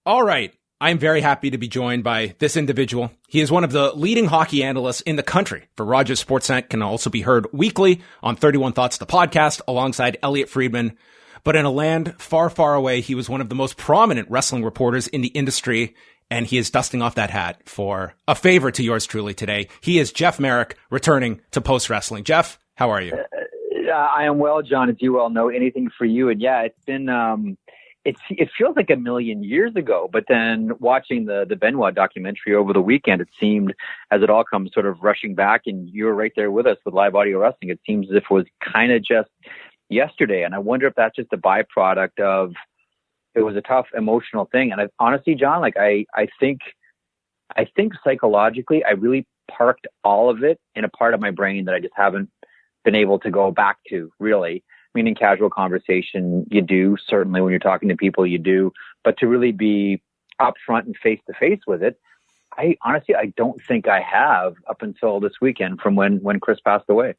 All right. I'm very happy to be joined by this individual. He is one of the leading hockey analysts in the country for Rogers Sportsnet, can also be heard weekly on 31 Thoughts, the podcast, alongside Elliot Friedman. But in a land far, far away, he was one of the most prominent wrestling reporters in the industry, and he is dusting off that hat for a favor to yours truly today. He is Jeff Marek, returning to Post Wrestling. Jeff, how are you? I am well, John, as you well know. Anything for you. And yeah, it's been... It feels like a million years ago, but then watching the Benoit documentary over the weekend, it seemed as it all comes sort of rushing back, and you were right there with us with live audio wrestling. It seems as if it was kind of just yesterday. And I wonder if that's just a byproduct of, it was a tough emotional thing. And honestly, John, like I think psychologically, I really parked all of it in a part of my brain that I just haven't been able to go back to, really. Meaning casual conversation, you do. Certainly when you're talking to people, you do. But to really be upfront and face-to-face with it, I don't think I have up until this weekend from when Chris passed away.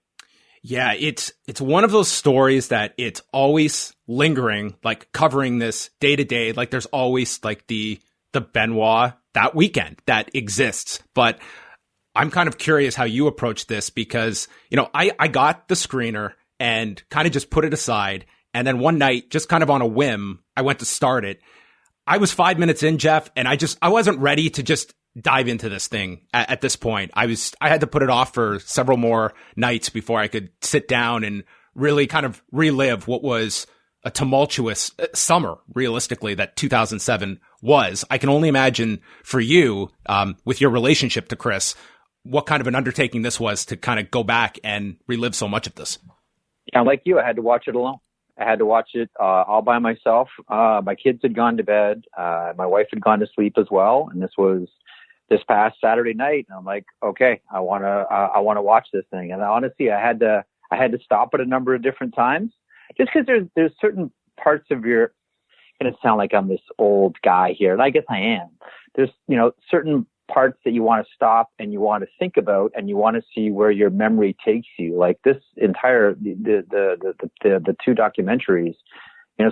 Yeah, it's one of those stories that it's always lingering, like covering this day to day. Like there's always like the Benoit that weekend that exists. But I'm kind of curious how you approach this because, I got the screener and kind of just put it aside. And then one night, just kind of on a whim, I went to start it. I was 5 minutes in, Jeff, and I wasn't ready to just dive into this thing at this point. I had to put it off for several more nights before I could sit down and really kind of relive what was a tumultuous summer, realistically, that 2007 was. I can only imagine for you, with your relationship to Chris, what kind of an undertaking this was to kind of go back and relive so much of this. Yeah, like you, I had to watch it alone. I had to watch it all by myself. My kids had gone to bed. My wife had gone to sleep as well. And this was this past Saturday night. And I'm like, okay, I want to watch this thing. And honestly, I had to stop it a number of different times just because there's certain parts of your, going to sound like I'm this old guy here. And I guess I am. There's, certain parts that you want to stop and you want to think about and you want to see where your memory takes you. Like this entire, the two documentaries,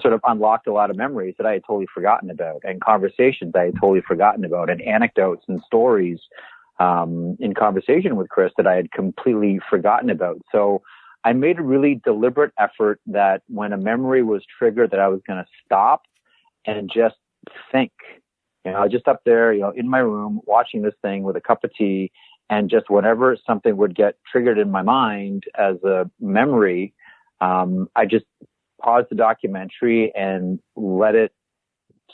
sort of unlocked a lot of memories that I had totally forgotten about and conversations I had totally forgotten about and anecdotes and stories, in conversation with Chris that I had completely forgotten about. So I made a really deliberate effort that when a memory was triggered that I was going to stop and just think. Just up there, in my room, watching this thing with a cup of tea, and just whenever something would get triggered in my mind as a memory, I just paused the documentary and let it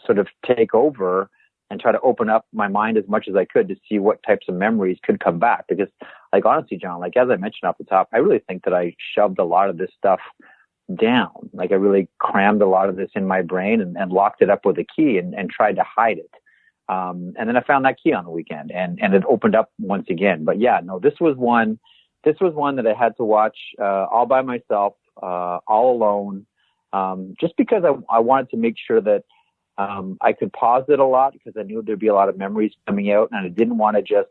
sort of take over and try to open up my mind as much as I could to see what types of memories could come back. Because, honestly, John, as I mentioned off the top, I really think that I shoved a lot of this stuff down. I really crammed a lot of this in my brain and locked it up with a key and tried to hide it. And then I found that key on the weekend and it opened up once again. But yeah, no, this was one that I had to watch, all by myself, all alone. Just because I wanted to make sure that, I could pause it a lot because I knew there'd be a lot of memories coming out and I didn't want to just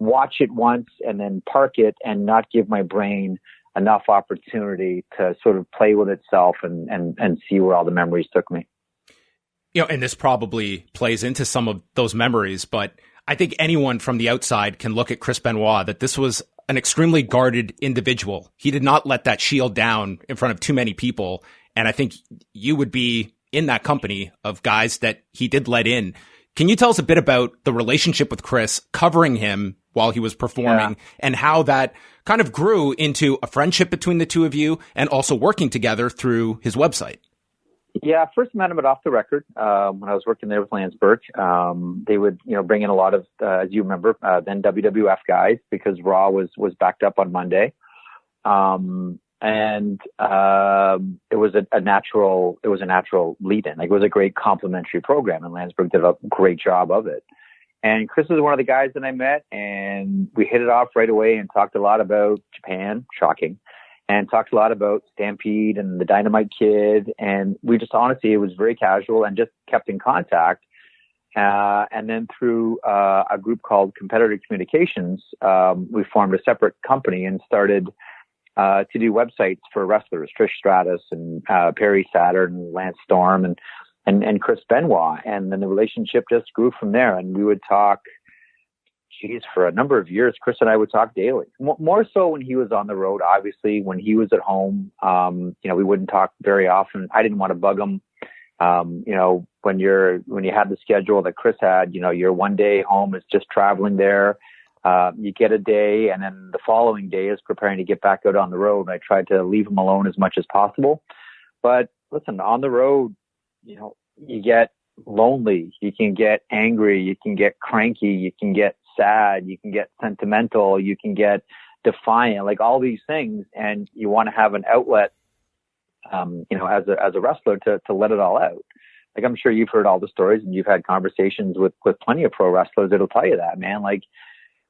watch it once and then park it and not give my brain enough opportunity to sort of play with itself and see where all the memories took me. And this probably plays into some of those memories, but I think anyone from the outside can look at Chris Benoit that this was an extremely guarded individual. He did not let that shield down in front of too many people. And I think you would be in that company of guys that he did let in. Can you tell us a bit about the relationship with Chris, covering him while he was performing, and how that kind of grew into a friendship between the two of you and also working together through his website? Yeah, first met him at Off the Record when I was working there with Landsberg. They would, bring in a lot of, as you remember, then WWF guys because Raw was backed up on Monday. And it was a natural lead-in. It was a great complimentary program, and Landsberg did a great job of it. And Chris was one of the guys that I met, and we hit it off right away and talked a lot about Japan, shocking, and talked a lot about Stampede and the Dynamite Kid. And we just, honestly, it was very casual and just kept in contact. And then through a group called Competitive Communications, we formed a separate company and started to do websites for wrestlers, Trish Stratus and Perry Saturn, Lance Storm. And and Chris Benoit. And then the relationship just grew from there. And we would talk, for a number of years, Chris and I would talk daily. More so when he was on the road. Obviously, when he was at home, we wouldn't talk very often. I didn't want to bug him. When you had the schedule that Chris had, your one day home is just traveling there. You get a day, and then the following day is preparing to get back out on the road. I tried to leave him alone as much as possible. But listen, on the road, you get lonely, you can get angry, you can get cranky, you can get sad, you can get sentimental, you can get defiant, like all these things. And you want to have an outlet, as a wrestler to let it all out. Like, I'm sure you've heard all the stories and you've had conversations with plenty of pro wrestlers that'll tell you that, man. Like,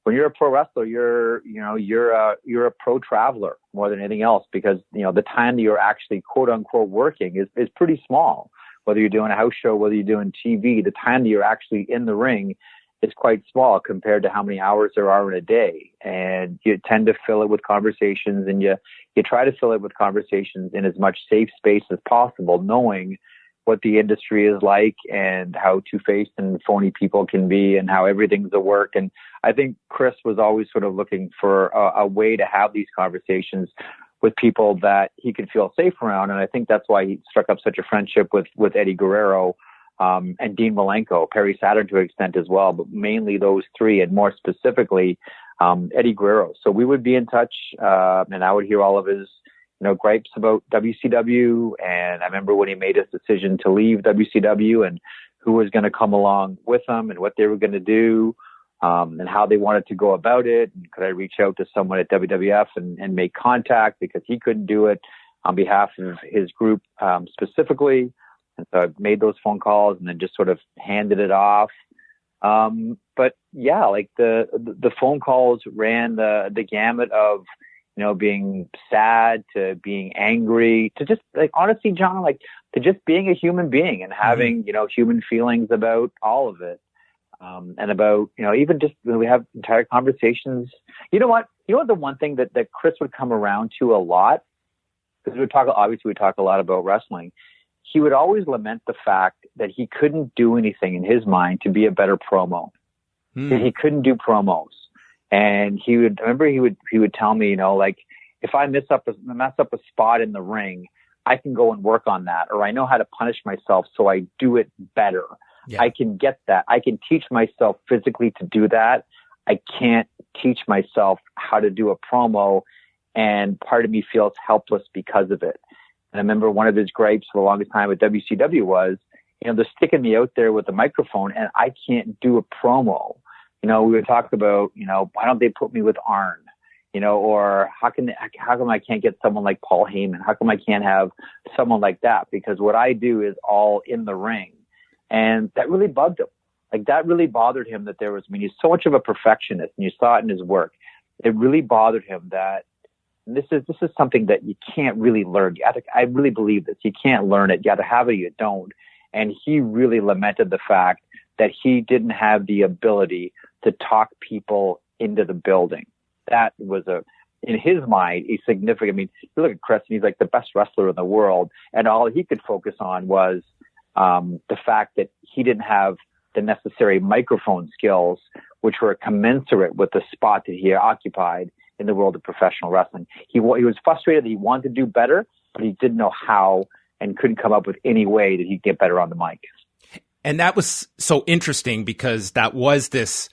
when you're a pro wrestler, you're a pro traveler more than anything else, because, the time that you're actually quote unquote working is pretty small. Whether you're doing a house show, whether you're doing TV, the time that you're actually in the ring is quite small compared to how many hours there are in a day. And you tend to fill it with conversations, and you try to fill it with conversations in as much safe space as possible, knowing what the industry is like and how two-faced and phony people can be and how everything's a work. And I think Chris was always sort of looking for a way to have these conversations with people that he could feel safe around. And I think that's why he struck up such a friendship with Eddy Guerrero, and Dean Malenko, Perry Saturn to an extent as well, but mainly those three, and more specifically, Eddy Guerrero. So we would be in touch, and I would hear all of his, gripes about WCW. And I remember when he made his decision to leave WCW and who was going to come along with him and what they were going to do, and how they wanted to go about it. And could I reach out to someone at WWF and make contact, because he couldn't do it on behalf of his group, specifically. And so I made those phone calls and then just sort of handed it off. But yeah, like the phone calls ran the gamut of, being sad to being angry to just, like, honestly, John, like, to just being a human being and having, human feelings about all of it. And about, even just when we have entire conversations. You know what? The one thing that Chris would come around to a lot, because we talk a lot about wrestling. He would always lament the fact that he couldn't do anything in his mind to be a better promo. That he couldn't do promos. And he would tell me, like, if I mess up a spot in the ring, I can go and work on that, or I know how to punish myself so I do it better. Yeah. I can get that. I can teach myself physically to do that. I can't teach myself how to do a promo, and part of me feels helpless because of it. And I remember one of his gripes for the longest time at WCW was, they're sticking me out there with a microphone and I can't do a promo. We would talk about, why don't they put me with Arn? Or how come I can't get someone like Paul Heyman? How come I can't have someone like that? Because what I do is all in the ring. And that really bugged him. Like, that really bothered him that he's so much of a perfectionist, and you saw it in his work. It really bothered him that, and this is something that you can't really learn. I really believe this. You can't learn it. You either have it or you don't. And he really lamented the fact that he didn't have the ability to talk people into the building. That was in his mind, a significant, you look at Chris and he's like the best wrestler in the world. And all he could focus on was, the fact that he didn't have the necessary microphone skills, which were commensurate with the spot that he occupied in the world of professional wrestling. He was frustrated that he wanted to do better, but he didn't know how and couldn't come up with any way that he'd get better on the mic. And that was so interesting, because that was this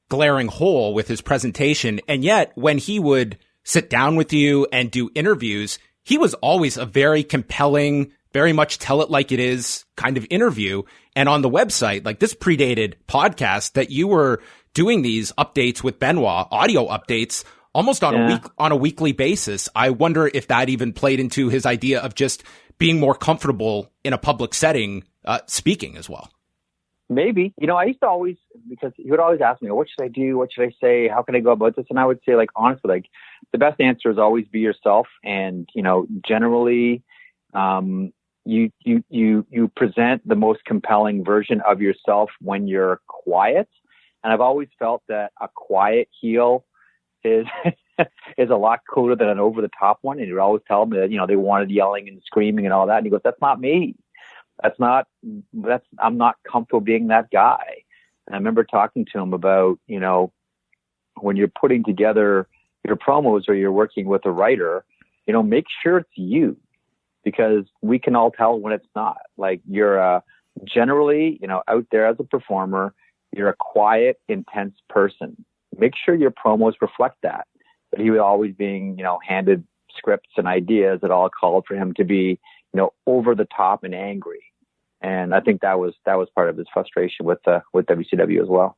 glaring hole with his presentation. And yet when he would sit down with you and do interviews, he was always a very compelling, very much tell it like it is kind of interview. And on the website, like, this predated podcast, that you were doing these updates with Benoit, audio updates, almost on a weekly basis. I wonder if that even played into his idea of just being more comfortable in a public setting, speaking as well. Maybe. I used to always, because he would always ask me, what should I do? What should I say? How can I go about this? And I would say, like, honestly, like, the best answer is always be yourself. And, generally, you present the most compelling version of yourself when you're quiet. And I've always felt that a quiet heel is is a lot cooler than an over the top one. And he would always tell me that, they wanted yelling and screaming and all that. And he goes, that's not me. I'm not comfortable being that guy. And I remember talking to him about, when you're putting together your promos or you're working with a writer, make sure it's you, because we can all tell when it's not. Like, you're generally, out there as a performer, you're a quiet, intense person. Make sure your promos reflect that. But he was always being, handed scripts and ideas that all called for him to be, over the top and angry. And I think that was part of his frustration with WCW as well.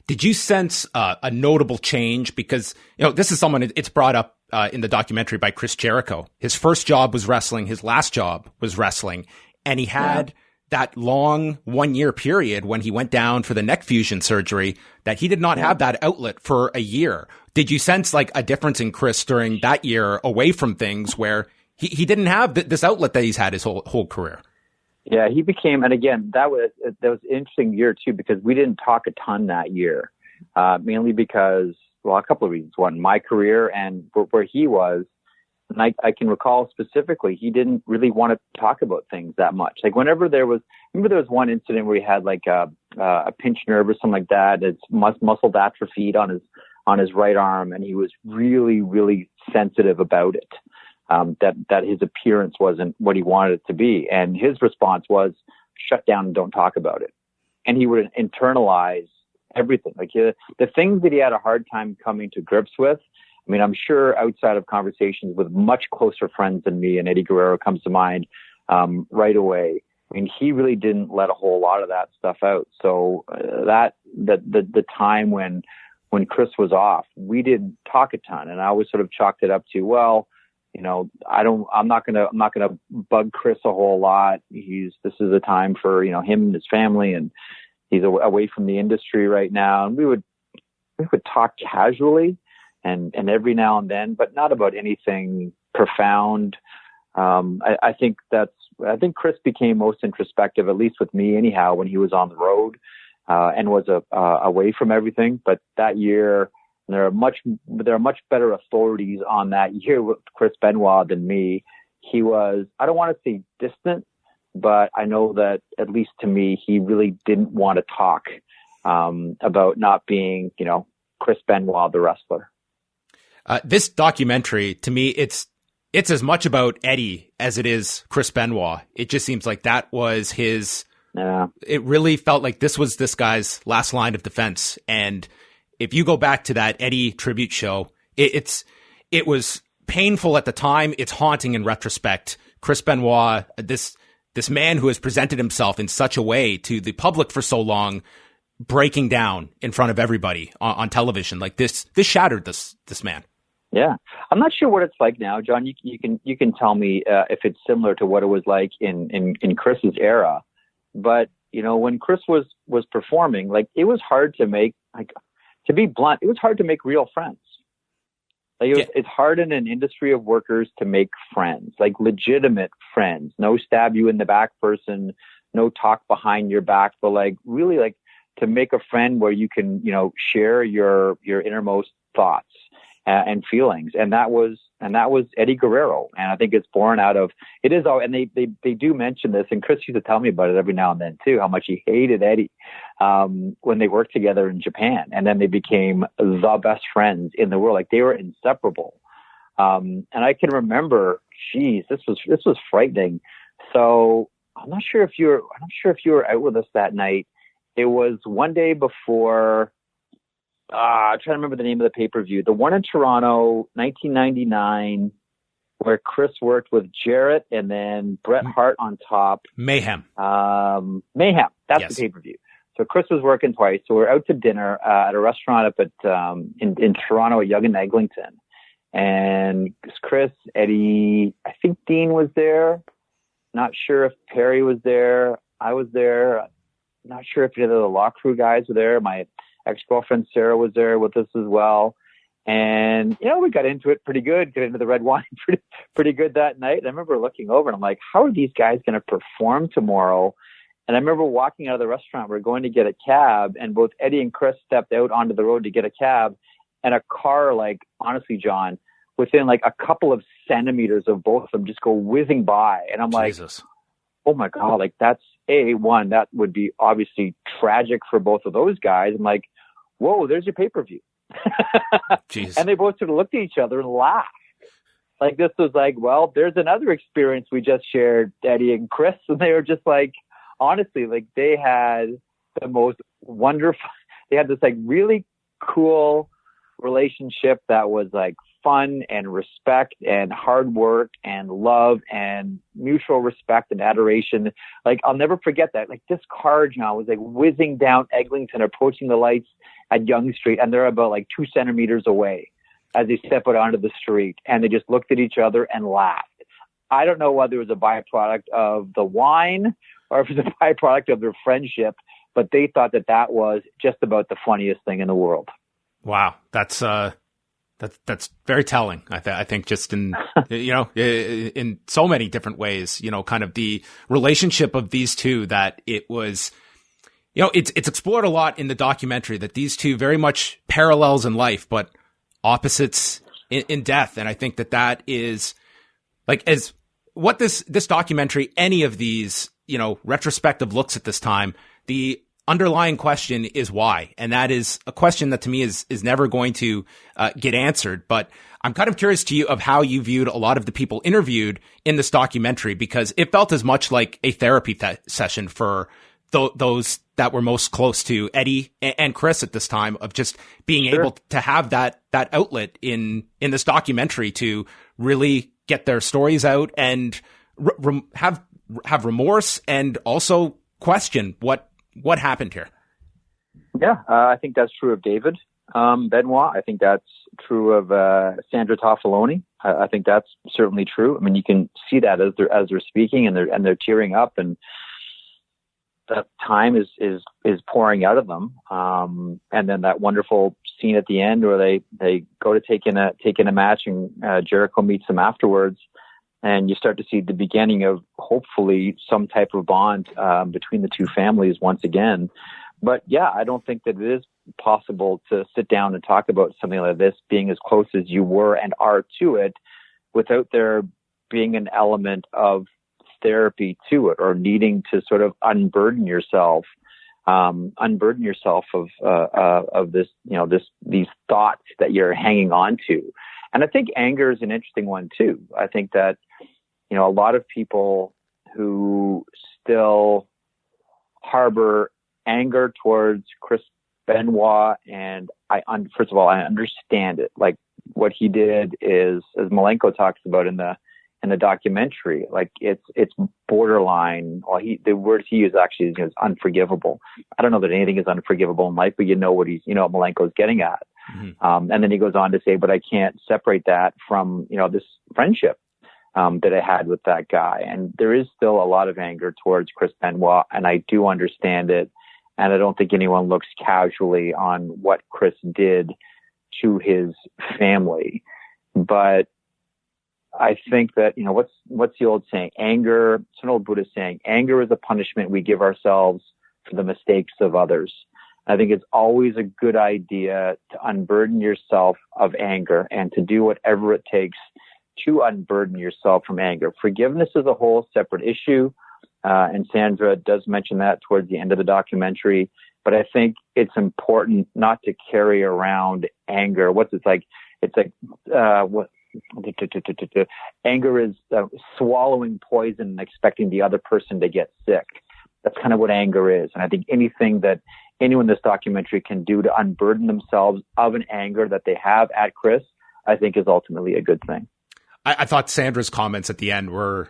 Did you sense a notable change? Because, this is someone, it's brought up in the documentary by Chris Jericho. His first job was wrestling. His last job was wrestling. And he had that long 1 year period when he went down for the neck fusion surgery that he did not have that outlet for a year. Did you sense like a difference in Chris during that year away from things where he didn't have this outlet that he's had his whole career? Yeah, he became, and again, that was an interesting year too, because we didn't talk a ton that year, mainly because, well, a couple of reasons. One, my career and where he was, and I can recall specifically, he didn't really want to talk about things that much. Like whenever there was one incident where he had like a pinched nerve or something like that, it's muscle atrophied on his right arm, and he was really, really sensitive about it. That his appearance wasn't what he wanted it to be. And his response was shut down and don't talk about it. And he would internalize everything. Like the things that he had a hard time coming to grips with. I mean, I'm sure outside of conversations with much closer friends than me, and Eddy Guerrero comes to mind right away. I mean, he really didn't let a whole lot of that stuff out. So the time when Chris was off, we didn't talk a ton. And I always sort of chalked it up to, well, I'm not gonna bug Chris a whole lot. This is a time for, him and his family, and he's away from the industry right now. And we would talk casually and every now and then, but not about anything profound. I think Chris became most introspective, at least with me anyhow, when he was on the road, and was away from everything. But that year, there are much better authorities on that year with Chris Benoit than me. He was, I don't want to say distant, but I know that at least to me, he really didn't want to talk about not being, Chris Benoit, the wrestler. This documentary, to me, it's as much about Eddie as it is Chris Benoit. It just seems like that was his. It really felt like this was this guy's last line of defense. And if you go back to that Eddie tribute show, it was painful at the time. It's haunting in retrospect. Chris Benoit, this man who has presented himself in such a way to the public for so long, breaking down in front of everybody on television like this shattered this man. Yeah, I'm not sure what it's like now, John. You can tell me if it's similar to what it was like in Chris's era. But when Chris was performing, like it was hard to make To be blunt, it was hard to make real friends. It's hard in an industry of workers to make friends, like legitimate friends. No stab you in the back person, no talk behind your back, but like really like to make a friend where you can, share your innermost thoughts and feelings. And that was Eddy Guerrero. And I think it's born out of, it is all, and they do mention this, and Chris used to tell me about it every now and then too, how much he hated Eddie, when they worked together in Japan. And then they became the best friends in the world. Like they were inseparable. And I can remember, this was frightening. So I'm not sure if you were out with us that night. It was one day before, I'm trying to remember the name of the pay-per-view. The one in Toronto, 1999, where Chris worked with Jarrett and then Bret Hart on top. Mayhem. Mayhem. That's the pay-per-view. So Chris was working twice. So we're out to dinner at a restaurant up at in Toronto at Yonge and Eglinton. And Chris, Eddie, I think Dean was there. Not sure if Perry was there. I was there. Not sure if any of the Law Crew guys were there. My ex-girlfriend Sarah was there with us as well. And, we got into it pretty good, got into the red wine pretty good that night. And I remember looking over and I'm like, how are these guys going to perform tomorrow? And I remember walking out of the restaurant, we're going to get a cab, and both Eddie and Chris stepped out onto the road to get a cab, and a car, like, honestly, John, within like a couple of centimeters of both of them just go whizzing by. And I'm like, Jesus. oh my God, like that's one, that would be obviously tragic for both of those guys. I'm like, whoa, there's your pay-per-view. Jeez. And they both sort of looked at each other and laughed. Like, this was like, well, there's another experience we just shared, Eddie and Chris. And they were just like, honestly, like they had the most wonderful, they had this like really cool relationship that was like fun and respect and hard work and love and mutual respect and adoration. Like, I'll never forget that. Like, this car, John, was like whizzing down Eglinton, approaching the lights at Yonge Street, and they're about like 2 centimeters away as they step out onto the street, and they just looked at each other and laughed. I don't know whether it was a byproduct of the wine or if it was a byproduct of their friendship, but they thought that that was just about the funniest thing in the world. Wow. That's very telling. I think just in, in so many different ways, kind of the relationship of these two, that it was, it's explored a lot in the documentary, that these two very much parallels in life, but opposites in death. And I think that is like, as what this documentary, any of these, retrospective looks at this time, the underlying question is why. And that is a question that to me is never going to get answered. But I'm kind of curious to you of how you viewed a lot of the people interviewed in this documentary, because it felt as much like a therapy session for those that were most close to Eddie and Chris at this time, of just being able to have that outlet in this documentary to really get their stories out and have remorse and also question what happened here. Yeah, I think that's true of David Benoit. I think that's true of Sandra Toffaloni. I think that's certainly true. I mean, you can see that as they're speaking and they're tearing up, and that time is pouring out of them. And then that wonderful scene at the end where they go to take in a match, and Jericho meets them afterwards, and you start to see the beginning of hopefully some type of bond between the two families once again. But yeah, I don't think that it is possible to sit down and talk about something like this being as close as you were and are to it without there being an element of therapy to it, or needing to sort of unburden yourself of this, these thoughts that you're hanging on to. And I think anger is an interesting one too. I think that, a lot of people who still harbor anger towards Chris Benoit, and first of all, I understand it. Like, what he did is, as Malenko talks about in the documentary, like it's borderline. Well, the word he used actually is unforgivable. I don't know that anything is unforgivable in life, but what Malenko is getting at. Mm-hmm. And then he goes on to say, but I can't separate that from, this friendship that I had with that guy. And there is still a lot of anger towards Chris Benoit, and I do understand it. And I don't think anyone looks casually on what Chris did to his family. But I think that, what's the old saying? Anger, it's an old Buddhist saying, anger is a punishment we give ourselves for the mistakes of others. I think it's always a good idea to unburden yourself of anger and to do whatever it takes to unburden yourself from anger. Forgiveness is a whole separate issue. And Sandra does mention that towards the end of the documentary. But I think it's important not to carry around anger. Anger is swallowing poison and expecting the other person to get sick. That's kind of what anger is. And I think anything that anyone in this documentary can do to unburden themselves of an anger that they have at Chris, I think is ultimately a good thing. I thought Sandra's comments at the end were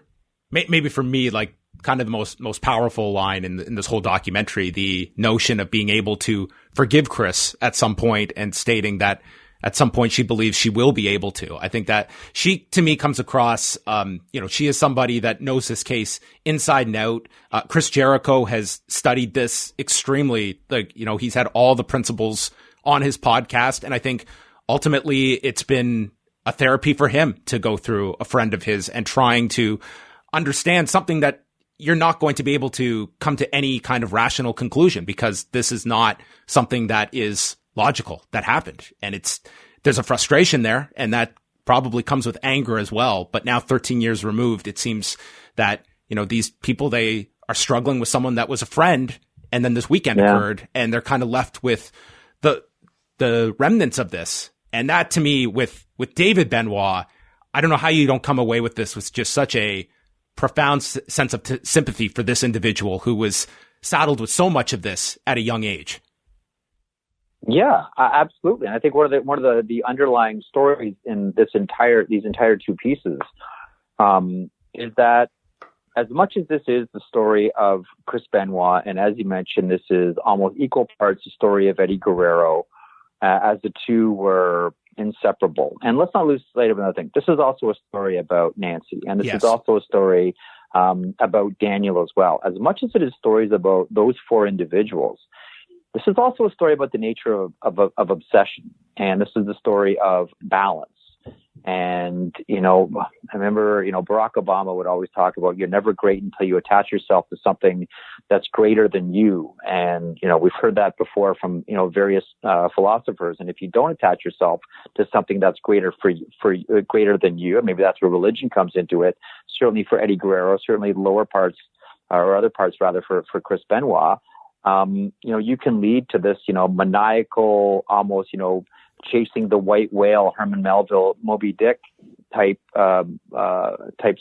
maybe for me, like kind of the most powerful line in this whole documentary, the notion of being able to forgive Chris at some point and stating that at some point she believes she will be able to. I think that she, to me, comes across, she is somebody that knows this case inside and out. Chris Jericho has studied this extremely, he's had all the principles on his podcast. And I think ultimately it's been a therapy for him to go through a friend of his and trying to understand something that you're not going to be able to come to any kind of rational conclusion, because this is not something that is logical that happened. And there's a frustration there, and that probably comes with anger as well. But now 13 years removed, it seems that these people, they are struggling with someone that was a friend, and then this weekend occurred, and they're kind of left with the remnants of this. And that, to me, with David Benoit, I don't know how you don't come away with this with just such a profound sense of sympathy for this individual who was saddled with so much of this at a young age. Yeah, absolutely. And I think one of the underlying stories in these entire two pieces is that as much as this is the story of Chris Benoit, and as you mentioned, this is almost equal parts the story of Eddy Guerrero, as the two were inseparable. And let's not lose sight of another thing. This is also a story about Nancy, and this is also a story about Daniel as well. As much as it is stories about those four individuals, this is also a story about the nature of obsession, and this is the story of balance. And, I remember, Barack Obama would always talk about you're never great until you attach yourself to something that's greater than you. And, we've heard that before from, various philosophers. And if you don't attach yourself to something that's greater greater than you, and maybe that's where religion comes into it, certainly for Eddy Guerrero, certainly lower parts or other parts rather for Chris Benoit, you can lead to this, maniacal, almost, chasing the white whale, Herman Melville, Moby Dick type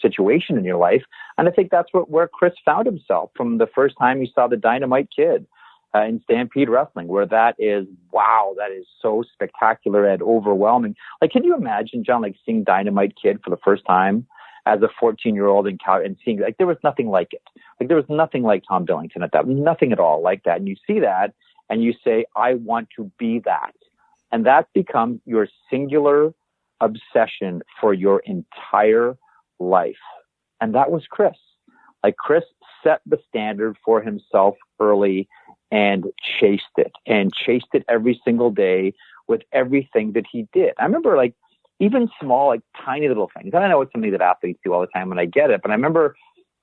situation in your life. And I think that's where Chris found himself from the first time he saw the Dynamite Kid in Stampede Wrestling, where that is so spectacular and overwhelming. Like, can you imagine, John, seeing Dynamite Kid for the first time as a 14-year-old and seeing, there was nothing like it. There was nothing like Tom Billington at that, nothing at all like that. And you see that and you say, I want to be that. And that becomes your singular obsession for your entire life. And that was Chris. Chris set the standard for himself early and chased it every single day with everything that he did. I remember even small, tiny little things. And I know it's something that athletes do all the time, and I get it. But I remember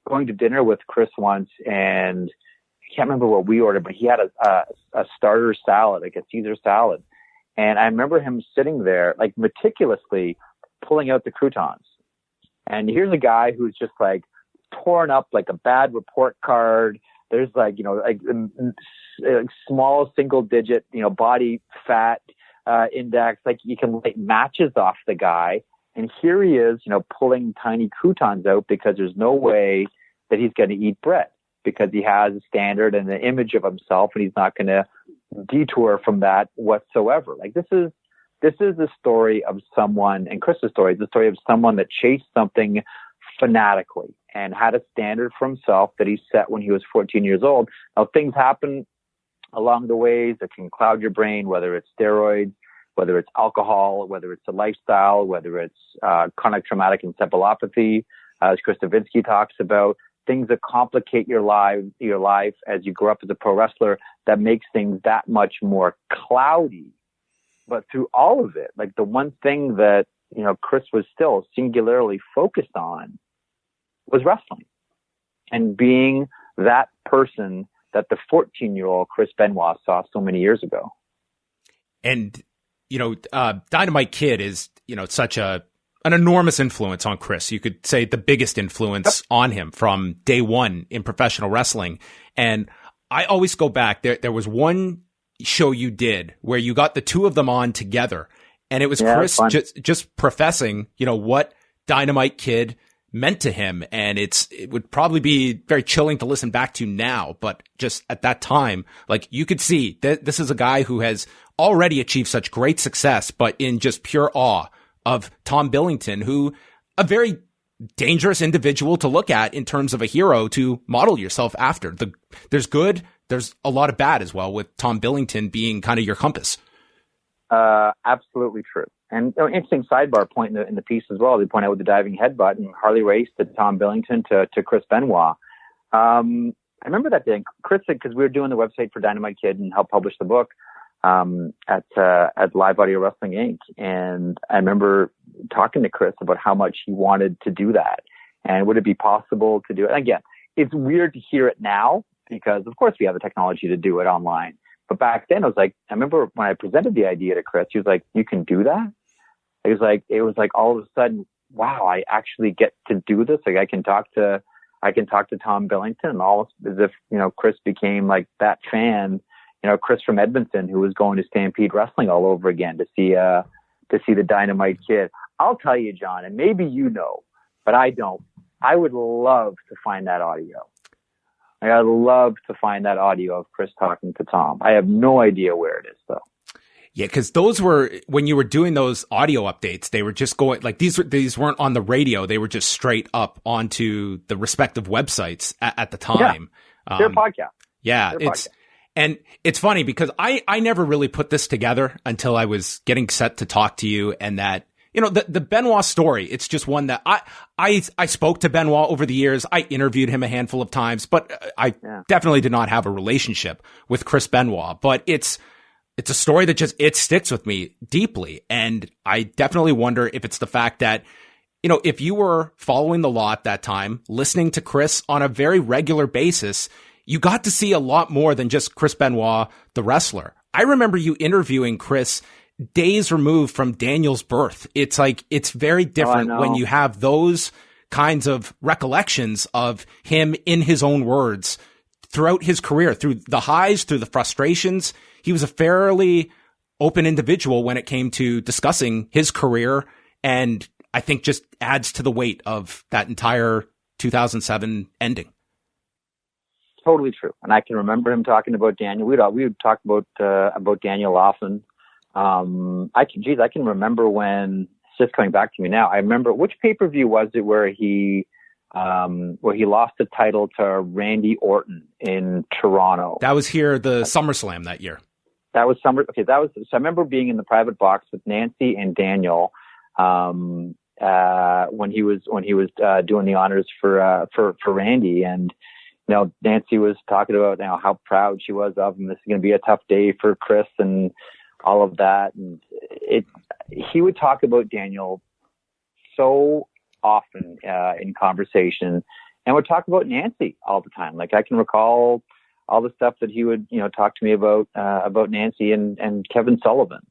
going to dinner with Chris once, and I can't remember what we ordered, but he had a starter salad, a Caesar salad. And I remember him sitting there, meticulously pulling out the croutons. And here's a guy who's just torn up like a bad report card. There's small single digit, body fat index. You can light matches off the guy. And here he is, pulling tiny croutons out because there's no way that he's going to eat bread, because he has a standard and an image of himself, and he's not going to detour from that whatsoever. This is the story of someone, and Chris's story is the story of someone that chased something fanatically and had a standard for himself that he set when he was 14 years old. Now, things happen along the ways that can cloud your brain, whether it's steroids, whether it's alcohol, whether it's a lifestyle, whether it's chronic traumatic encephalopathy, as Chris Stavinsky talks about, things that complicate your life as you grow up as a pro wrestler, that makes things that much more cloudy. But through all of it, the one thing that, Chris was still singularly focused on was wrestling and being that person that the 14-year-old Chris Benoit saw so many years ago. And, Dynamite Kid is, such an enormous influence on Chris. You could say the biggest influence on him from day one in professional wrestling. And I always go back. There was one show you did where you got the two of them on together, and it was Chris just professing, what Dynamite Kid meant to him. And it would probably be very chilling to listen back to now, but just at that time, you could see that this is a guy who has already achieved such great success, but in just pure awe of Tom Billington, who a very dangerous individual to look at in terms of a hero to model yourself after. There's good, there's a lot of bad as well, with Tom Billington being kind of your compass. Absolutely true. And interesting sidebar point in the piece as well. They point out with the diving headbutt and Harley Race to Tom Billington to Chris Benoit. I remember that day, Chris, because we were doing the website for Dynamite Kid and helped publish the book at Live Audio Wrestling Inc. And I remember talking to Chris about how much he wanted to do that, and would it be possible to do it? And again, it's weird to hear it now because, of course, we have the technology to do it online. But back then, I remember when I presented the idea to Chris, he was like, "You can do that?" It was like all of a sudden, wow, I actually get to do this. I can talk to I can talk to Tom Billington, almost as if, Chris became like that fan, Chris from Edmonton, who was going to Stampede Wrestling all over again to see the Dynamite Kid. I'll tell you, John, and maybe but I don't. I would love to find that audio. I'd love to find that audio of Chris talking to Tom. I have no idea where it is, though. Yeah, because those were, when you were doing those audio updates, they were just going, like, these weren't on the radio. They were just straight up onto the respective websites at the time. Yeah, their podcast. Yeah, and it's funny because I never really put this together until I was getting set to talk to you, and that, the Benoit story, it's just one that I spoke to Benoit over the years. I interviewed him a handful of times, but I definitely did not have a relationship with Chris Benoit. But it's a story that it sticks with me deeply. And I definitely wonder if it's the fact that, if you were following the law at that time, listening to Chris on a very regular basis, you got to see a lot more than just Chris Benoit, the wrestler. I remember you interviewing Chris days removed from Daniel's birth. It's like, it's very different when you have those kinds of recollections of him in his own words throughout his career, through the highs, through the frustrations. He was a fairly open individual when it came to discussing his career, and I think just adds to the weight of that entire 2007 ending. Totally true. And I can remember him talking about Daniel. We would talk about Daniel often. I can remember when, it's just coming back to me now. I remember, which pay-per-view was it where he lost the title to Randy Orton in Toronto? That was here, the SummerSlam that year. That was so I remember being in the private box with Nancy and Daniel, when he was doing the honors for Randy, and, Nancy was talking about how proud she was of him. This is going to be a tough day for Chris and all of that. And he would talk about Daniel so often in conversation, and would talk about Nancy all the time. Like, I can recall all the stuff that he would, talk to me about Nancy and Kevin Sullivan.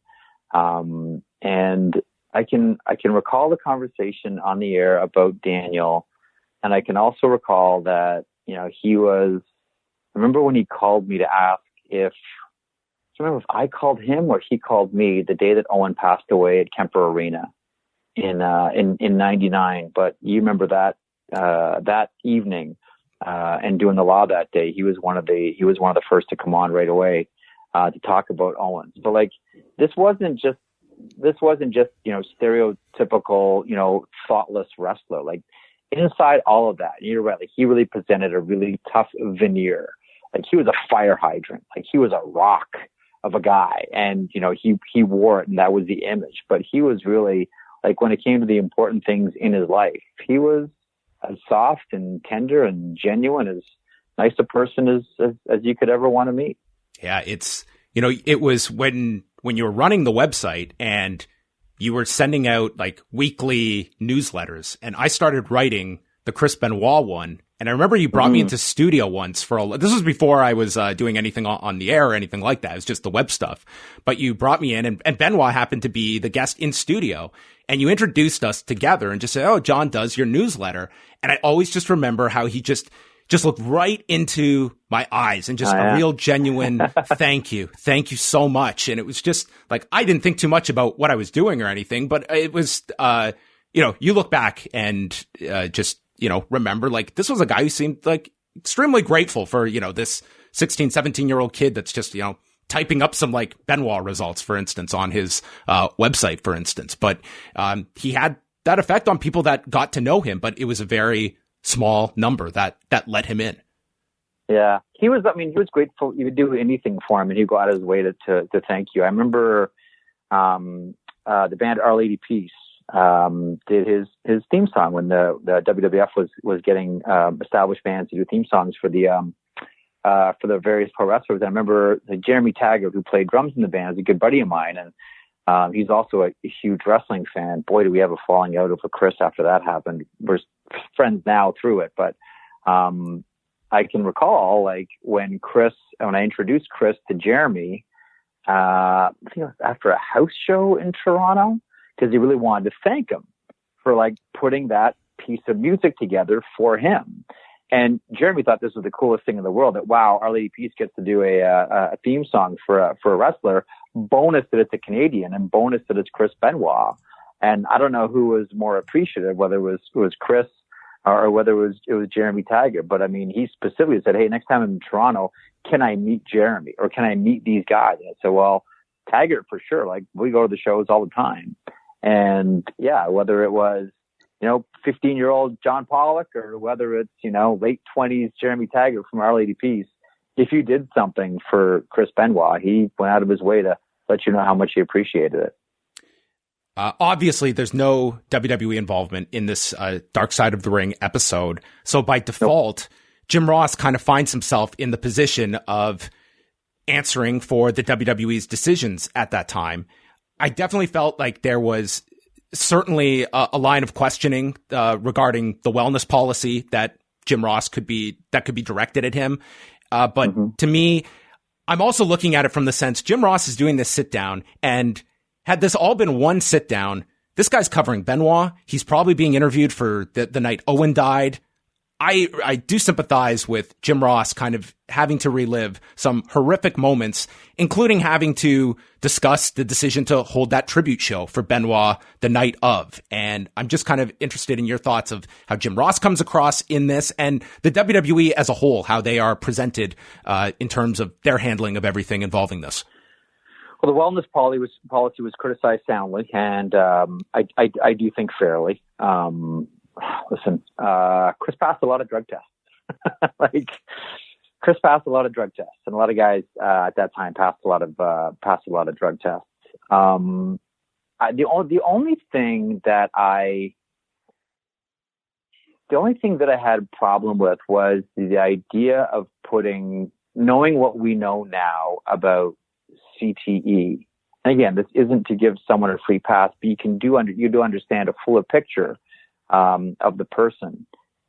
And I can recall the conversation on the air about Daniel. And I can also recall that, I remember when he called me to ask if I called him or he called me the day that Owen passed away at Kemper Arena in 99. But you remember that evening, and doing the law that day, he was one of the first to come on right away, to talk about Owens. But like, this wasn't just, stereotypical, thoughtless wrestler. Like, inside all of that, you're right, like, he really presented a really tough veneer. Like, he was a fire hydrant. Like, he was a rock of a guy, and, he wore it, and that was the image. But he was really, like, when it came to the important things in his life, he was as soft and tender and genuine, as nice a person as you could ever want to meet. Yeah, it's, it was when you were running the website and you were sending out like weekly newsletters, and I started writing the Chris Benoit one. And I remember you brought me into studio once this was before I was doing anything on the air or anything like that. It was just the web stuff. But you brought me in, and Benoit happened to be the guest in studio, and you introduced us together and just said, "Oh, John does your newsletter." And I always just remember how he just looked right into my eyes and just a real genuine thank you so much. And it was just like, I didn't think too much about what I was doing or anything, but it was, you look back and just, remember, like, this was a guy who seemed like extremely grateful for, this 16, 17-year-old kid that's just, typing up some like Benoit results, for instance, on his website, for instance. But he had that effect on people that got to know him, but it was a very small number that let him in. Yeah, he was grateful. You would do anything for him, and he'd go out of his way to thank you. I remember the band Our Lady Peace did his theme song when the WWF was getting established bands to do theme songs for the various pro wrestlers. I remember Jeremy Taggart, who played drums in the band, is a good buddy of mine, and he's also a huge wrestling fan. Boy, do we have a falling out over Chris after that happened. We're friends now through it, but I can recall, like, when I introduced Chris to Jeremy, I think it was after a house show in Toronto, because he really wanted to thank him for, like, putting that piece of music together for him. And Jeremy thought this was the coolest thing in the world, that, wow, Our Lady Peace gets to do a theme song for a wrestler. Bonus that it's a Canadian, and bonus that it's Chris Benoit. And I don't know who was more appreciative, whether it was Chris or whether it was Jeremy Taggart. But I mean, he specifically said, hey, next time I'm in Toronto, can I meet Jeremy, or can I meet these guys? And I said, well, Taggart for sure. Like, we go to the shows all the time. And yeah, whether it was, 15-year-old John Pollock, or whether it's, late 20s Jeremy Taggart from Our Lady Peace, if you did something for Chris Benoit, he went out of his way to let you know how much he appreciated it. Obviously, there's no WWE involvement in this Dark Side of the Ring episode. So by default, Jim Ross kind of finds himself in the position of answering for the WWE's decisions at that time. I definitely felt like there was certainly a line of questioning regarding the wellness policy that Jim Ross could be directed at him. But to me, I'm also looking at it from the sense Jim Ross is doing this sit down, and had this all been one sit down, this guy's covering Benoit. He's probably being interviewed for the night Owen died. I do sympathize with Jim Ross kind of having to relive some horrific moments, including having to discuss the decision to hold that tribute show for Benoit the night of. And I'm just kind of interested in your thoughts of how Jim Ross comes across in this, and the WWE as a whole, how they are presented in terms of their handling of everything involving this. Well, the wellness policy was criticized soundly, and I do think fairly. Listen, Chris passed a lot of drug tests. Chris passed a lot of drug tests, and a lot of guys at that time passed a lot of drug tests. The only thing that I had a problem with was the idea of knowing what we know now about CTE. And again, this isn't to give someone a free pass, but you do understand a fuller picture of the person.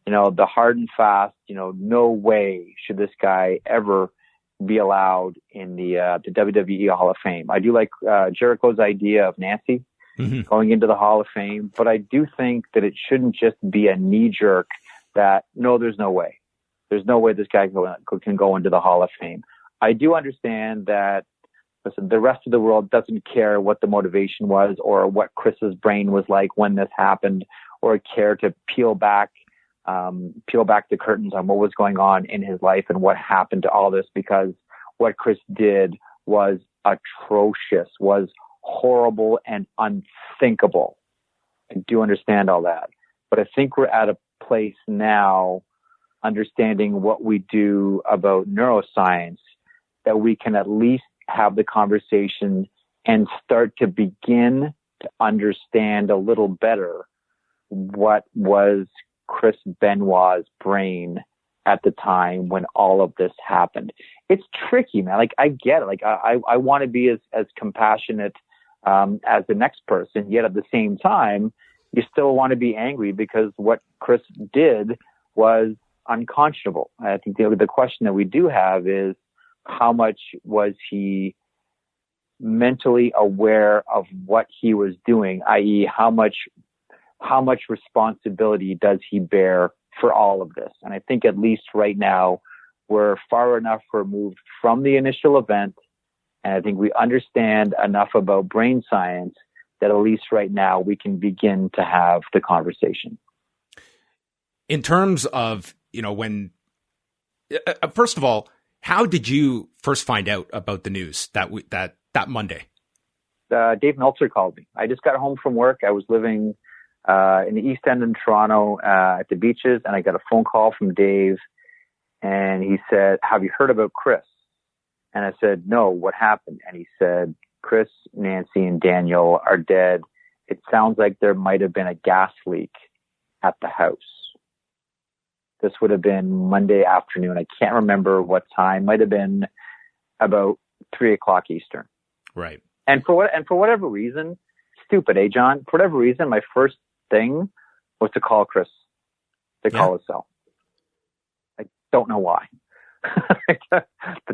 The hard and fast, no way should this guy ever be allowed in the WWE Hall of Fame. I do like Jericho's idea of Nancy going into the Hall of Fame, but I do think that it shouldn't just be a knee jerk that, no, there's no way. There's no way this guy can go into the Hall of Fame. I do understand that, listen, the rest of the world doesn't care what the motivation was or what Chris's brain was like when this happened, or care to peel back the curtains on what was going on in his life and what happened to all this, because what Chris did was atrocious, was horrible and unthinkable. I do understand all that. But I think we're at a place now, understanding what we do about neuroscience, that we can at least have the conversation and start to begin to understand a little better what was Chris Benoit's brain at the time when all of this happened. It's tricky, man. I get it. I want to be as compassionate as the next person, yet at the same time, you still want to be angry because what Chris did was unconscionable. I think the question that we do have is, how much was he mentally aware of what he was doing, i.e., how much responsibility does he bear for all of this? And I think at least right now, we're far enough removed from the initial event, and I think we understand enough about brain science that at least right now we can begin to have the conversation. In terms of, when, first of all, how did you first find out about the news that Monday? Dave Meltzer called me. I just got home from work. I was living in the East End in Toronto at the beaches, and I got a phone call from Dave, and he said, "Have you heard about Chris?" And I said, "No, what happened?" And he said, "Chris, Nancy, and Daniel are dead. It sounds like there might have been a gas leak at the house." This would have been Monday afternoon. I can't remember what time. Might have been about 3:00 Eastern. Right. And for whatever reason, stupid, John? For whatever reason, my first thing was to call Chris, call his cell. I don't know why, but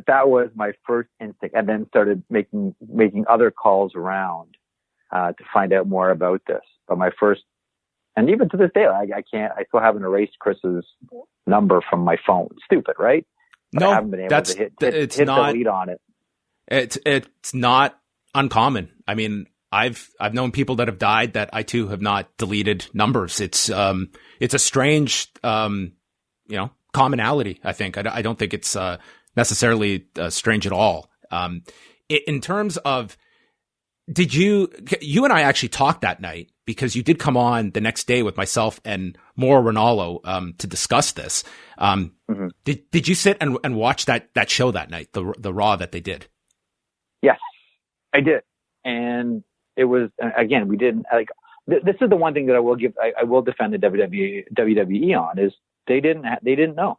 that was my first instinct. And then started making other calls around to find out more about this. But my first And even to this day, I can't. I still haven't erased Chris's number from my phone. Stupid, right? But I haven't been able to hit delete on it. It's not uncommon. I mean, I've known people that have died that I too have not deleted numbers. It's a strange commonality. I think I don't think it's necessarily strange at all. In terms of, you and I actually talked that night because you did come on the next day with myself and Maura Ronaldo to discuss this. Did you sit and watch that show that night, the Raw that they did? Yes, I did. And it was, again, we didn't this is the one thing that I will defend the WWE on is they didn't know.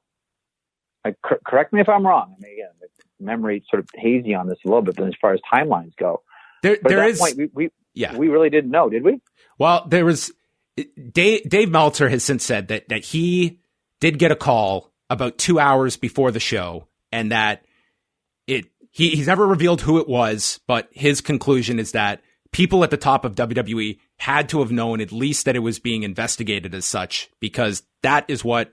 Correct me if I'm wrong. I mean, again, the memory sort of hazy on this a little bit, but as far as timelines go, but at that point, we really didn't know, did we? Well, there was Dave Meltzer has since said that he did get a call about 2 hours before the show, and that he's never revealed who it was, but his conclusion is that people at the top of WWE had to have known at least that it was being investigated as such, because that is what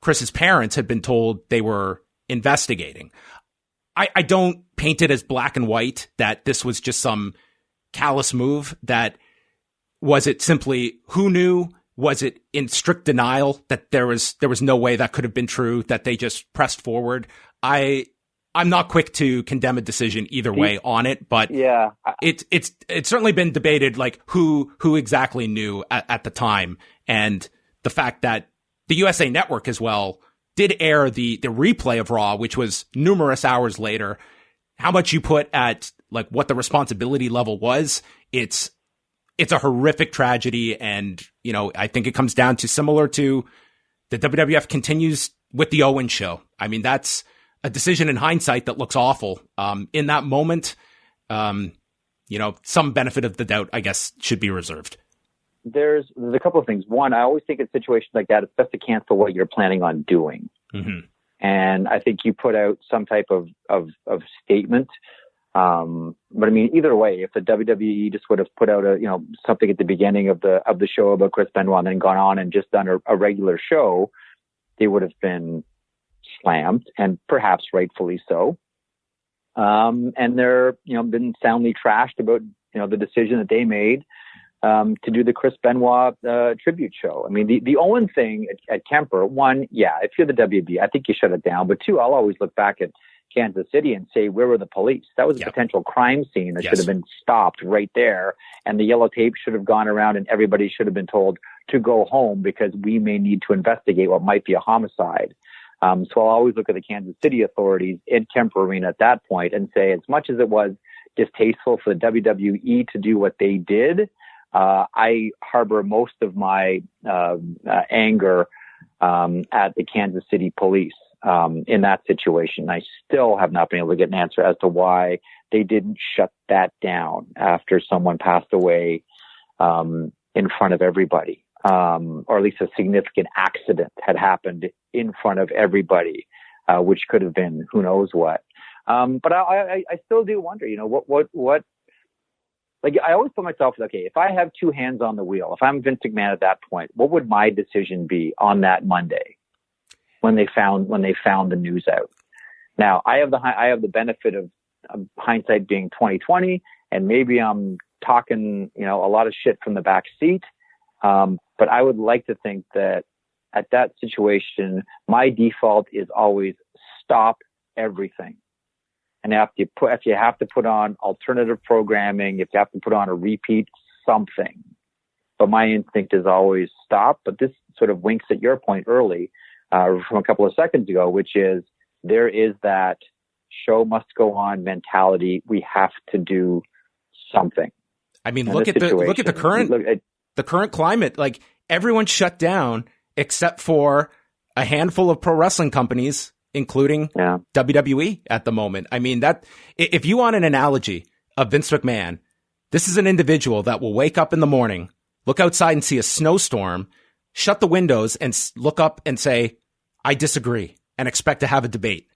Chris's parents had been told they were investigating. I don't paint it as black and white that this was just some callous move. That was it simply who knew? Was it in strict denial that there was no way that could have been true, that they just pressed forward? I'm not quick to condemn a decision either way on it, but yeah, it's certainly been debated, like who exactly knew at the time, and the fact that the USA Network as well did air the replay of Raw, which was numerous hours later. How much you put at like what the responsibility level was, it's a horrific tragedy, and I think it comes down to similar to the WWF continues with the Owen show. I mean, that's a decision in hindsight that looks awful. In that moment, some benefit of the doubt, I guess, should be reserved. There's a couple of things. One, I always think in situations like that, it's best to cancel what you're planning on doing. Mm-hmm. And I think you put out some type of statement. But I mean, either way, if the WWE just would have put out something at the beginning of the show about Chris Benoit and then gone on and just done a regular show, they would have been slammed, and perhaps rightfully so. And they're, been soundly trashed about, the decision that they made, to do the Chris Benoit, tribute show. I mean, the Owen thing at Kemper, one, yeah, if you're the WB, I think you shut it down. But two, I'll always look back at Kansas City and say, where were the police? That was a potential crime scene that should have been stopped right there. And the yellow tape should have gone around and everybody should have been told to go home because we may need to investigate what might be a homicide. So I'll always look at the Kansas City authorities in Kemper Arena at that point and say, as much as it was distasteful for the WWE to do what they did, I harbor most of my anger at the Kansas City police in that situation. I still have not been able to get an answer as to why they didn't shut that down after someone passed away in front of everybody. Or at least a significant accident had happened in front of everybody, which could have been who knows what. But I still do wonder, what, like I always put myself, okay, if I have two hands on the wheel, if I'm Vince McMahon at that point, what would my decision be on that Monday when they found the news out? Now I have the benefit of hindsight being 2020, and maybe I'm talking, a lot of shit from the back seat. But I would like to think that at that situation, my default is always stop everything. And if you have to put on alternative programming, if you have to put on a repeat, something. But my instinct is always stop. But this sort of winks at your point early, from a couple of seconds ago, which is there is that show must go on mentality. We have to do something. I mean, look at the current climate. Like everyone shut down except for a handful of pro wrestling companies, including WWE at the moment. I mean, that if you want an analogy of Vince McMahon, this is an individual that will wake up in the morning, look outside and see a snowstorm, shut the windows and look up and say, I disagree, and expect to have a debate.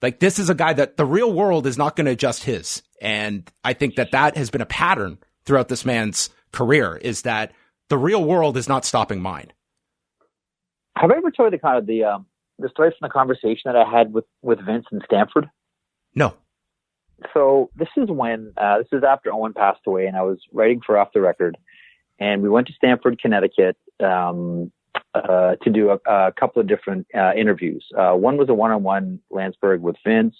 Like, this is a guy that the real world is not going to adjust his. And I think that has been a pattern throughout this man's career, is that the real world is not stopping mine. Have I ever told you the story from the conversation that I had with Vince in Stamford? No. So this is after Owen passed away, and I was writing for Off the Record, and we went to Stamford, Connecticut, to do a couple of different interviews. One was a one-on-one Landsberg with Vince.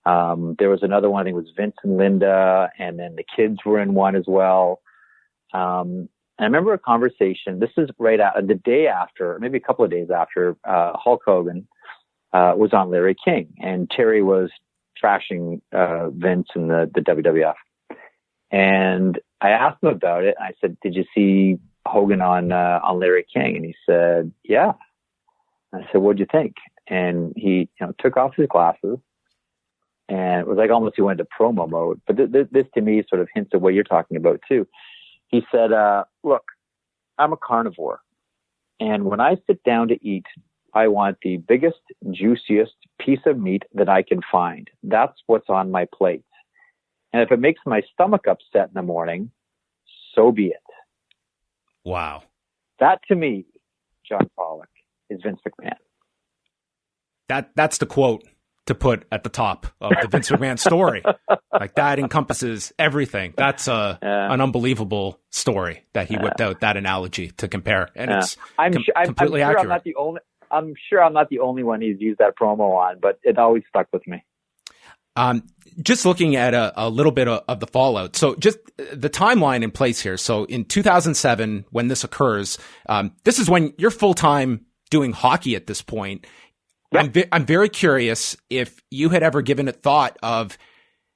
There was another one, I think it was Vince and Linda, and then the kids were in one as well. And I remember a conversation. This is the day after, maybe a couple of days after, Hulk Hogan was on Larry King, and Terry was trashing Vince and the WWF. And I asked him about it. I said, "Did you see Hogan on Larry King?" And he said, "Yeah." And I said, "What'd you think?" And he took off his glasses, and it was like almost he went into promo mode. But this to me sort of hints at what you're talking about too. He said, "Look, I'm a carnivore, and when I sit down to eat, I want the biggest, juiciest piece of meat that I can find. That's what's on my plate. And if it makes my stomach upset in the morning, so be it." Wow. That to me, John Pollock, is Vince McMahon. That's the quote to put at the top of the Vince McMahon story. Like, that encompasses everything. That's an unbelievable story that he whipped out, that analogy to compare. And it's completely accurate. I'm sure I'm not the only one he's used that promo on, but it always stuck with me. Just looking at a little bit of the fallout. So just the timeline in place here. So in 2007, when this occurs, this is when you're full-time doing hockey at this point. Yep. I'm very curious if you had ever given it thought of,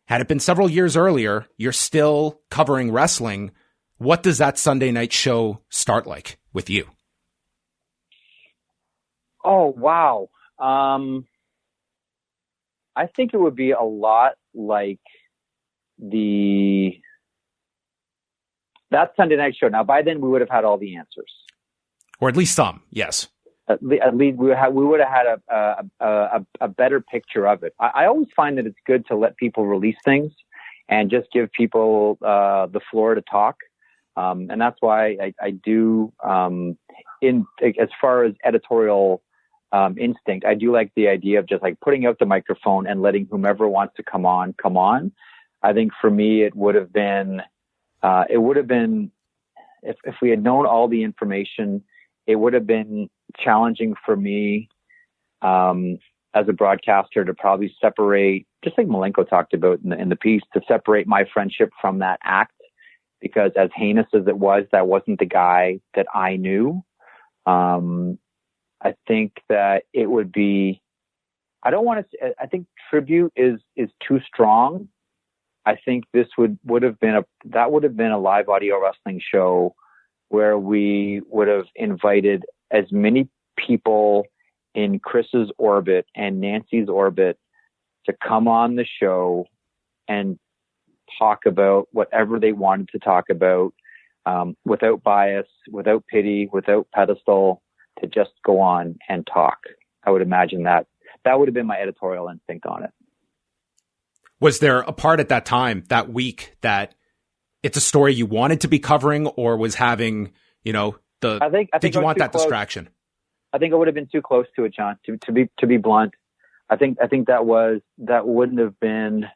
had it been several years earlier, you're still covering wrestling. What does that Sunday night show start like with you? Oh, wow. I think it would be a lot like that Sunday night show. Now, by then we would have had all the answers, or at least some. Yes, at least we would have had a better picture of it. I always find that it's good to let people release things and just give people the floor to talk, and that's why I do. As far as editorial instinct, I do like the idea of just like putting out the microphone and letting whomever wants to come on. I think for me, it would have been if we had known all the information, it would have been challenging for me, as a broadcaster, to probably separate, just like Malenko talked about in the piece, to separate my friendship from that act, because as heinous as it was, that wasn't the guy that I knew. I think that it would be, I think tribute is too strong. I think this would have been a live audio wrestling show where we would have invited as many people in Chris's orbit and Nancy's orbit to come on the show and talk about whatever they wanted to talk about, without bias, without pity, without pedestal, to just go on and talk. I would imagine that would have been my editorial instinct on it. Was there a part at that time, that week, that it's a story you wanted to be covering, or was having, did you want that distraction? I think it would have been too close to it, John, to be blunt. I think that wouldn't have been,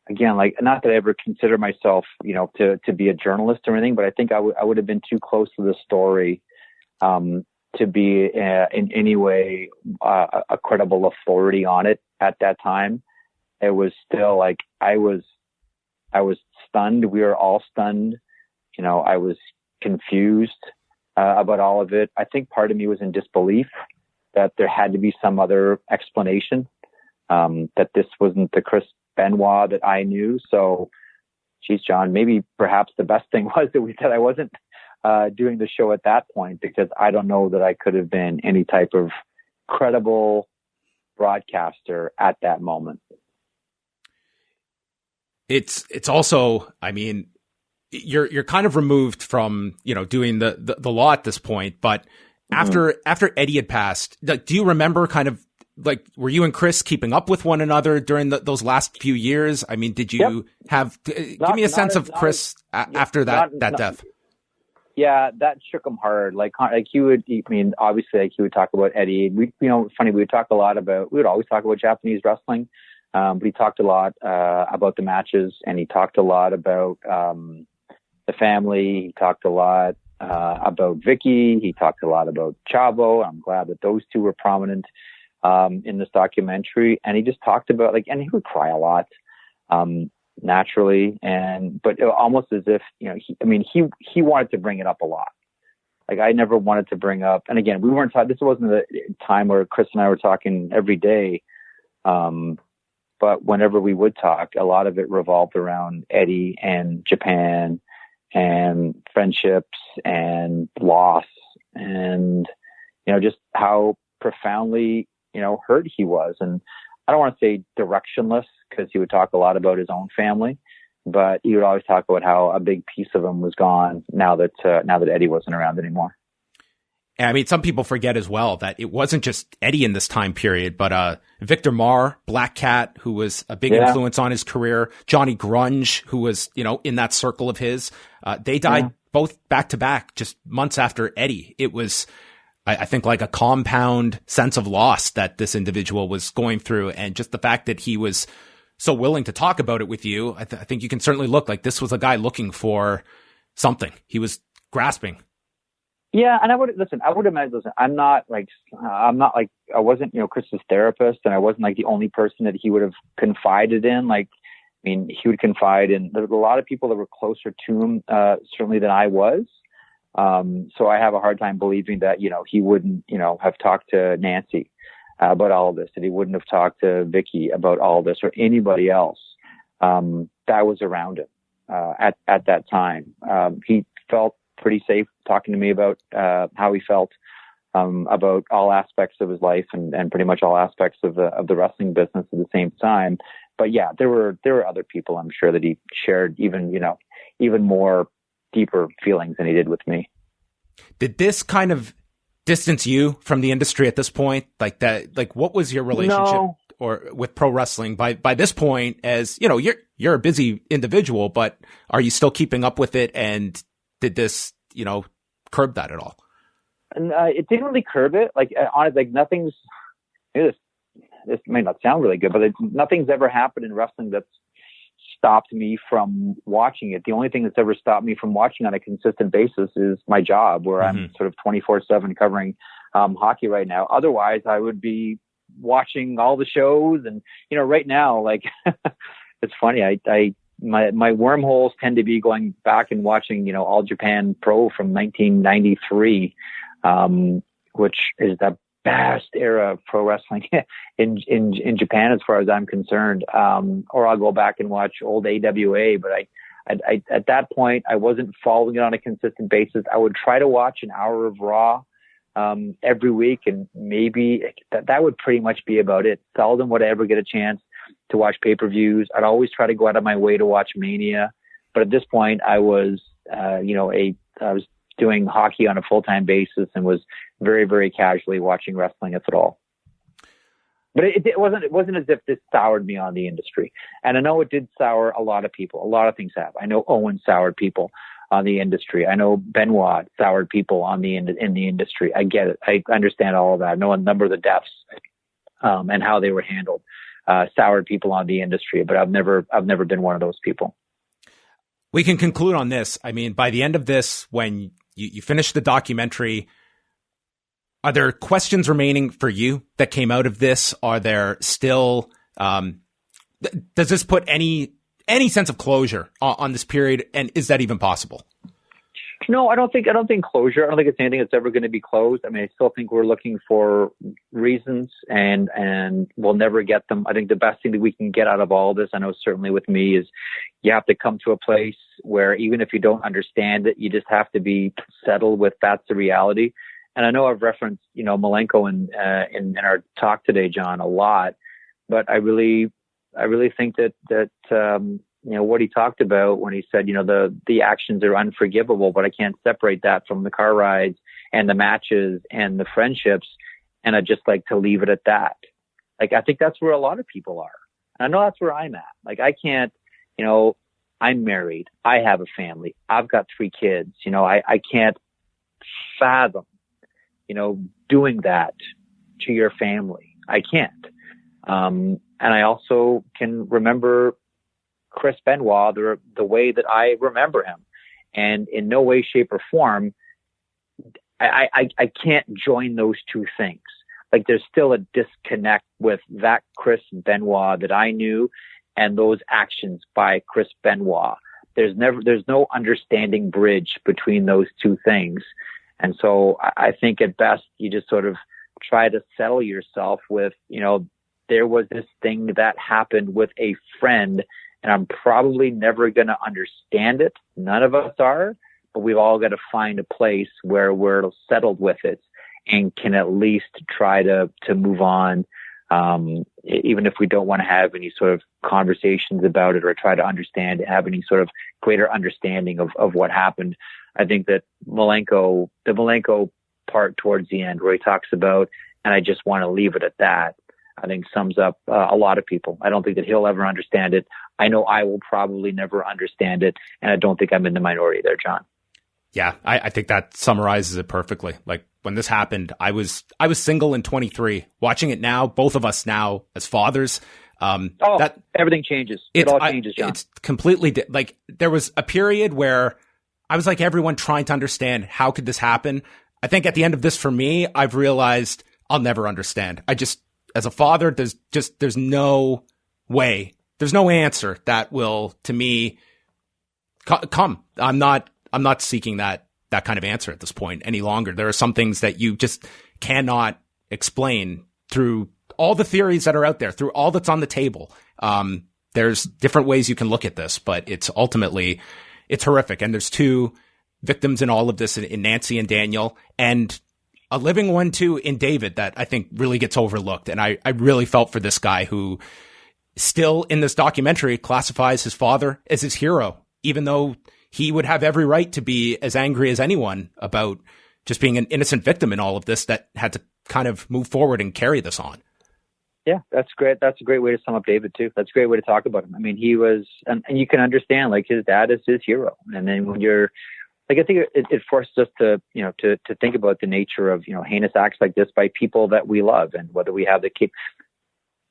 again, like, not that I ever consider myself, to be a journalist or anything, but I think I would have been too close to the story, to be in any way a credible authority on it at that time. It was still like I was stunned. We were all stunned. I was confused about all of it. I think part of me was in disbelief that there had to be some other explanation, that this wasn't the Chris Benoit that I knew. So, geez, John, maybe perhaps the best thing was that I wasn't doing the show at that point, because I don't know that I could have been any type of credible broadcaster at that moment. It's also, I mean, you're kind of removed from, doing the law at this point, but after Eddy had passed, do you remember kind of, like, were you and Chris keeping up with one another during those last few years? I mean, did you give me a sense of Chris after that death? Yeah, that shook him hard. Like he would, I mean, obviously, like he would talk about Eddie. Funny, we would always talk about Japanese wrestling. But he talked a lot, about the matches, and he talked a lot about, the family. He talked a lot, about Vicky. He talked a lot about Chavo. I'm glad that those two were prominent, in this documentary. And he just talked about and he would cry a lot. Naturally, but almost as if, he wanted to bring it up a lot. Like I never wanted to bring up, and again, we weren't talking, this wasn't a time where Chris and I were talking every day. But whenever we would talk, a lot of it revolved around Eddie and Japan and friendships and loss and, just how profoundly, hurt he was. And I don't want to say directionless, because he would talk a lot about his own family, but he would always talk about how a big piece of him was gone now that Eddie wasn't around anymore. And I mean, some people forget as well that it wasn't just Eddie in this time period, but Victor Marr, Black Cat, who was a big influence on his career, Johnny Grunge, who was, in that circle of his, they died both back to back, just months after Eddie. It was, I think, like a compound sense of loss that this individual was going through. And just the fact that he was so willing to talk about it with you, I think you can certainly look like this was a guy looking for something. He was grasping. Yeah. And I would imagine, I wasn't, Chris's therapist, and I wasn't like the only person that he would have confided in. He would confide in, there were a lot of people that were closer to him, certainly than I was. So I have a hard time believing that, he wouldn't, have talked to Nancy about all of this, that he wouldn't have talked to Vicky about all of this, or anybody else, that was around him, at that time. He felt pretty safe talking to me about, how he felt, about all aspects of his life and pretty much all aspects of the wrestling business at the same time. But yeah, there were other people, I'm sure, that he shared even more deeper feelings than he did with me. Did this kind of distance you from the industry at this point? Like that, like what was your relationship or with pro wrestling by this point? As you're a busy individual, but are you still keeping up with it? And did this, curb that at all? It didn't really curb it. Nothing's, this may not sound really good, but nothing's ever happened in wrestling that's stopped me from watching it. The only thing that's ever stopped me from watching on a consistent basis is my job, where I'm sort of 24/7 covering hockey right now. Otherwise, I would be watching all the shows. And right now, it's funny. My wormholes tend to be going back and watching All Japan Pro from 1993, which is the best era of pro wrestling in Japan, as far as I'm concerned. Or I'll go back and watch old AWA, but I at that point, I wasn't following it on a consistent basis. I would try to watch an hour of Raw, every week, and maybe that would pretty much be about it. Seldom would I ever get a chance to watch pay-per-views. I'd always try to go out of my way to watch Mania. But at this point, I was, I was doing hockey on a full-time basis and was very, very casually watching wrestling, if at all. But it wasn't as if this soured me on the industry. And I know it did sour a lot of people. A lot of things have. I know Owen soured people on the industry. I know Benoit soured people in the industry. I get it. I understand all of that. I know a number of the deaths, and how they were handled, soured people on the industry, but I've never been one of those people. We can conclude on this. I mean, by the end of this, when you finish the documentary, are there questions remaining for you that came out of this? Are there still, does this put any sense of closure on this period? And is that even possible? No, I don't think closure. I don't think it's anything that's ever going to be closed. I mean, I still think we're looking for reasons, and we'll never get them. I think the best thing that we can get out of all this, I know certainly with me, is you have to come to a place where even if you don't understand it, you just have to be settled with that's the reality. And I know I've referenced, Malenko in our talk today, John, a lot, but I really think that what he talked about when he said, the actions are unforgivable, but I can't separate that from the car rides and the matches and the friendships. And I'd just like to leave it at that. I think that's where a lot of people are. And I know that's where I'm at. I can't, I'm married. I have a family. I've got 3 kids. I can't fathom, doing that to your family. I can't. And I also can remember Chris Benoit the way that I remember him. And in no way, shape, or form, I can't join those two things. Like, there's still a disconnect with that Chris Benoit that I knew and those actions by Chris Benoit. There's no understanding bridge between those two things. And so I think at best you just sort of try to settle yourself with, there was this thing that happened with a friend, and I'm probably never going to understand it. None of us are, but we've all got to find a place where we're settled with it and can at least try to move on. Even if we don't want to have any sort of conversations about it or try to understand, have any sort of greater understanding of what happened. I think that the Malenko part towards the end where he talks about, and I just want to leave it at that, I think sums up a lot of people. I don't think that he'll ever understand it. I know I will probably never understand it. And I don't think I'm in the minority there, John. Yeah, I think that summarizes it perfectly. Like, when this happened, I was single in 23. Watching it now, both of us now as fathers, everything changes. It all changes, John. It's completely like, there was a period where I was like everyone, trying to understand how could this happen. I think at the end of this, for me, I've realized I'll never understand. As a father, there's no way, there's no answer that will, to me, come. I'm not seeking that kind of answer at this point any longer. There are some things that you just cannot explain through all the theories that are out there, through all that's on the table. There's different ways you can look at this, but it's horrific. And there's 2 victims in all of this, in Nancy and Daniel, and a living one too in David that I think really gets overlooked. And I really felt for this guy who still in this documentary classifies his father as his hero, even though he would have every right to be as angry as anyone about just being an innocent victim in all of this that had to kind of move forward and carry this on. Yeah, that's great. That's a great way to sum up David too. That's a great way to talk about him. I mean, he was, and you can understand, like, his dad is his hero. And then when you're, like, I think it forces us to think about the nature of, heinous acts like this by people that we love, and whether we have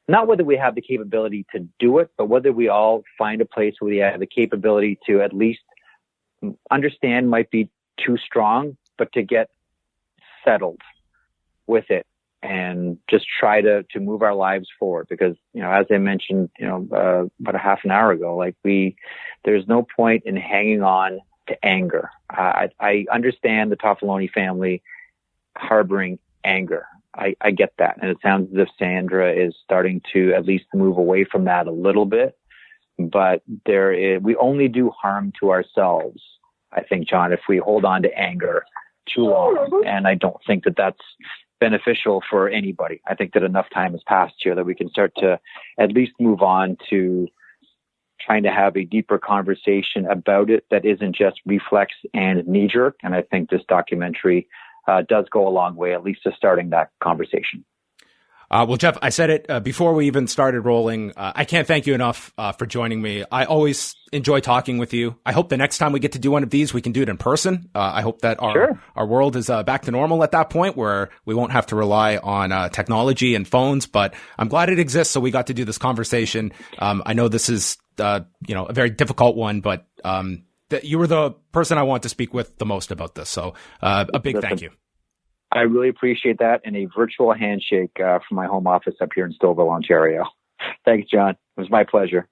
not whether we have the capability to do it, but whether we all find a place where we have the capability to at least understand might be too strong, but to get settled with it and just try to move our lives forward. Because, as I mentioned, about a half an hour ago, like, there's no point in hanging on to anger. I understand the Toffoloni family harboring anger. I get that. And it sounds as if Sandra is starting to at least move away from that a little bit. But we only do harm to ourselves, I think, John, if we hold on to anger too long. And I don't think that that's beneficial for anybody. I think that enough time has passed here that we can start to at least move on to trying to have a deeper conversation about it that isn't just reflex and knee-jerk. And I think this documentary does go a long way, at least to starting that conversation. Well, Jeff, I said it before we even started rolling. I can't thank you enough for joining me. I always enjoy talking with you. I hope the next time we get to do one of these, we can do it in person. I hope that our world is back to normal at that point, where we won't have to rely on technology and phones. But I'm glad it exists, so we got to do this conversation. I know this is a very difficult one, but you were the person I want to speak with the most about this. So a big thank you. I really appreciate that, and a virtual handshake from my home office up here in Stouffville, Ontario. Thanks, John. It was my pleasure.